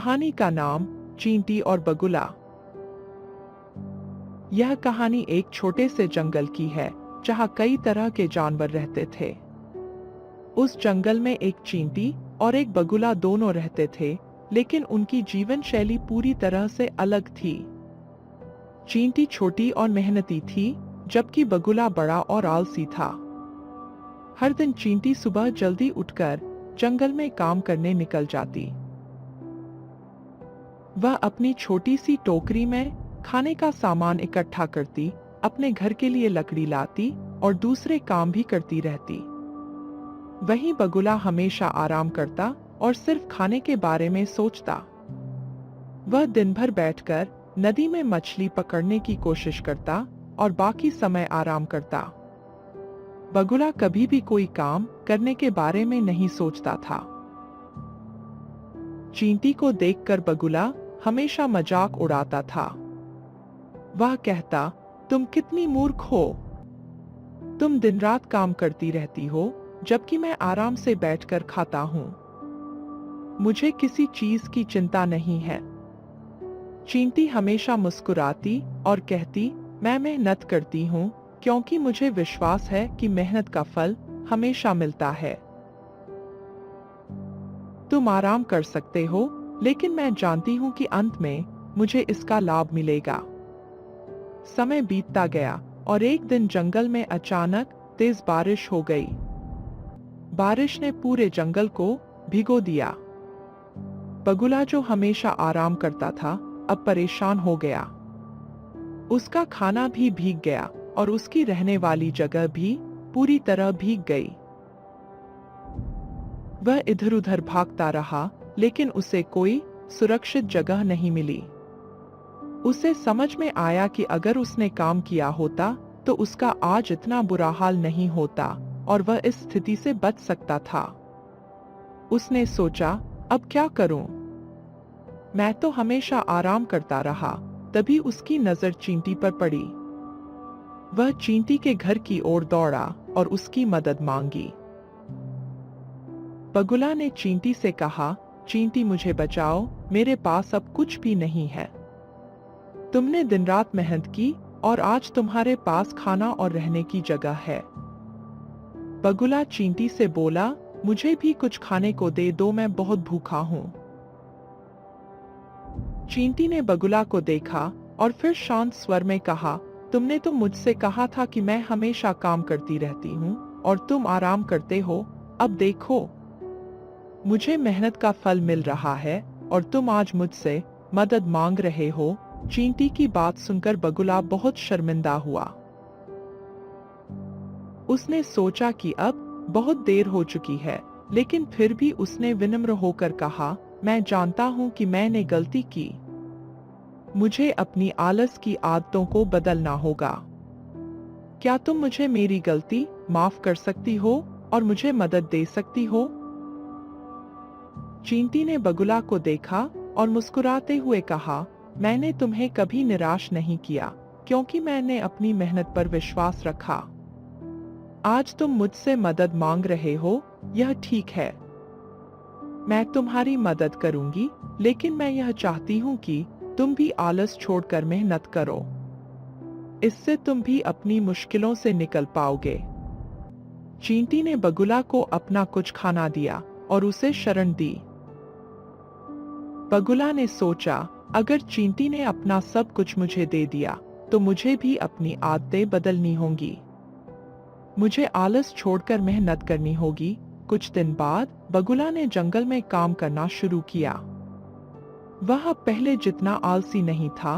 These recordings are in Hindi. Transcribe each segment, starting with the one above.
कहानी का नाम चींटी और बगुला। यह कहानी एक छोटे से जंगल की है जहां कई तरह के जानवर रहते थे। उस जंगल में एक चींटी और एक बगुला दोनों रहते थे, लेकिन उनकी जीवन शैली पूरी तरह से अलग थी। चींटी छोटी और मेहनती थी, जबकि बगुला बड़ा और आलसी था। हर दिन चींटी सुबह जल्दी उठकर जंगल में काम करने निकल जाती। वह अपनी छोटी सी टोकरी में खाने का सामान इकट्ठा करती, अपने घर के लिए लकड़ी लाती और दूसरे काम भी करती रहती। वहीं बगुला हमेशा आराम करता और सिर्फ खाने के बारे में सोचता। वह दिन भर बैठकर नदी में मछली पकड़ने की कोशिश करता और बाकी समय आराम करता। बगुला कभी भी कोई काम करने के बारे में नहीं सोचता था। चींटी को देखकर बगुला हमेशा मजाक उड़ाता था। वह कहता, तुम कितनी मूर्ख हो। तुम दिन रात काम करती रहती हो, जबकि मैं आराम से बैठकर खाता हूं। मुझे किसी चीज की चिंता नहीं है। चींटी हमेशा मुस्कुराती और कहती, मैं मेहनत करती हूं क्योंकि मुझे विश्वास है कि मेहनत का फल हमेशा मिलता है। तुम आराम कर सकते हो, लेकिन मैं जानती हूं कि अंत में मुझे इसका लाभ मिलेगा। समय बीतता गया और एक दिन जंगल में अचानक तेज बारिश हो गई। बारिश ने पूरे जंगल को भिगो दिया। बगुला, जो हमेशा आराम करता था, अब परेशान हो गया। उसका खाना भी भीग गया और उसकी रहने वाली जगह भी पूरी तरह भीग गई। वह इधर उधर भागता रहा, लेकिन उसे कोई सुरक्षित जगह नहीं मिली। उसे समझ में आया कि अगर उसने काम किया होता तो उसका आज इतना बुरा हाल नहीं होता और वह इस स्थिति से बच सकता था। उसने सोचा, अब क्या करूं? मैं तो हमेशा आराम करता रहा। तभी उसकी नजर चींटी पर पड़ी। वह चींटी के घर की ओर दौड़ा और उसकी मदद मांगी। बगुला ने चींटी से कहा, चींटी, मुझे बचाओ, मेरे पास अब कुछ भी नहीं है। तुमने दिन रात मेहनत की और आज तुम्हारे पास खाना और रहने की जगह है। बगुला चींटी से बोला, मुझे भी कुछ खाने को दे दो, मैं बहुत भूखा हूं। चींटी ने बगुला को देखा और फिर शांत स्वर में कहा, तुमने तो मुझसे कहा था कि मैं हमेशा काम करती रहती हूं और तुम आराम करते हो। अब देखो, मुझे मेहनत का फल मिल रहा है और तुम आज मुझसे मदद मांग रहे हो। चींटी की बात सुनकर बगुला बहुत शर्मिंदा हुआ। उसने सोचा कि अब बहुत देर हो चुकी है, लेकिन फिर भी उसने विनम्र होकर कहा, मैं जानता हूं कि मैंने गलती की। मुझे अपनी आलस की आदतों को बदलना होगा। क्या तुम मुझे मेरी गलती माफ कर सकती हो और मुझे मदद दे सकती हो? चींटी ने बगुला को देखा और मुस्कुराते हुए कहा, मैंने तुम्हें कभी निराश नहीं किया क्योंकि मैंने अपनी मेहनत पर विश्वास रखा। आज तुम मुझसे मदद मांग रहे हो, यह ठीक है। मैं तुम्हारी मदद करूंगी, लेकिन मैं यह चाहती हूं कि तुम भी आलस छोड़कर मेहनत करो। इससे तुम भी अपनी मुश्किलों से निकल पाओगे। चींटी ने बगुला को अपना कुछ खाना दिया और उसे शरण दी। बगुला ने सोचा, अगर चींटी ने अपना सब कुछ मुझे दे दिया तो मुझे भी अपनी आदतें बदलनी होंगी। मुझे आलस छोड़कर मेहनत करनी होगी। कुछ दिन बाद बगुला ने जंगल में काम करना शुरू किया। वह पहले जितना आलसी नहीं था।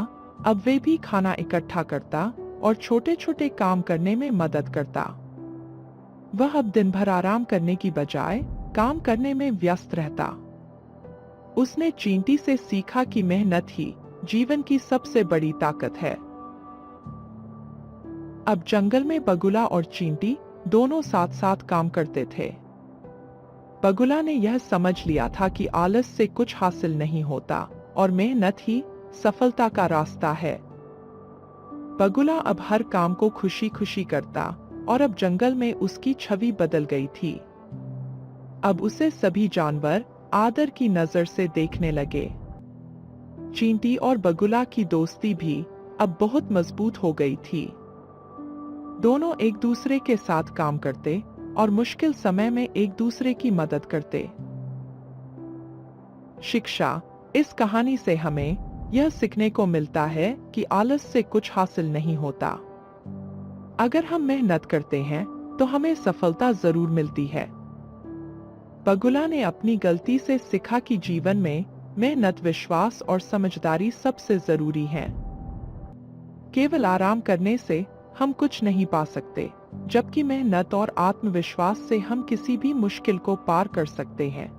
अब वे भी खाना इकट्ठा करता और छोटे छोटे काम करने में मदद करता। वह अब दिन भर आराम करने की बजाय काम करने में व्यस्त रहता। उसने चींटी से सीखा कि मेहनत ही जीवन की सबसे बड़ी ताकत है। अब जंगल में बगुला और चींटी दोनों साथ साथ काम करते थे। बगुला ने यह समझ लिया था कि आलस से कुछ हासिल नहीं होता और मेहनत ही सफलता का रास्ता है। बगुला अब हर काम को खुशी खुशी करता और अब जंगल में उसकी छवि बदल गई थी। अब उसे सभी जानवर आदर की नजर से देखने लगे। चींटी और बगुला की दोस्ती भी अब बहुत मजबूत हो गई थी। दोनों एक दूसरे के साथ काम करते और मुश्किल समय में एक दूसरे की मदद करते। शिक्षा: इस कहानी से हमें यह सीखने को मिलता है कि आलस से कुछ हासिल नहीं होता। अगर हम मेहनत करते हैं तो हमें सफलता जरूर मिलती है। बगुला ने अपनी गलती से सीखा कि जीवन में मेहनत, विश्वास और समझदारी सबसे जरूरी है। केवल आराम करने से हम कुछ नहीं पा सकते, जबकि मेहनत और आत्मविश्वास से हम किसी भी मुश्किल को पार कर सकते हैं।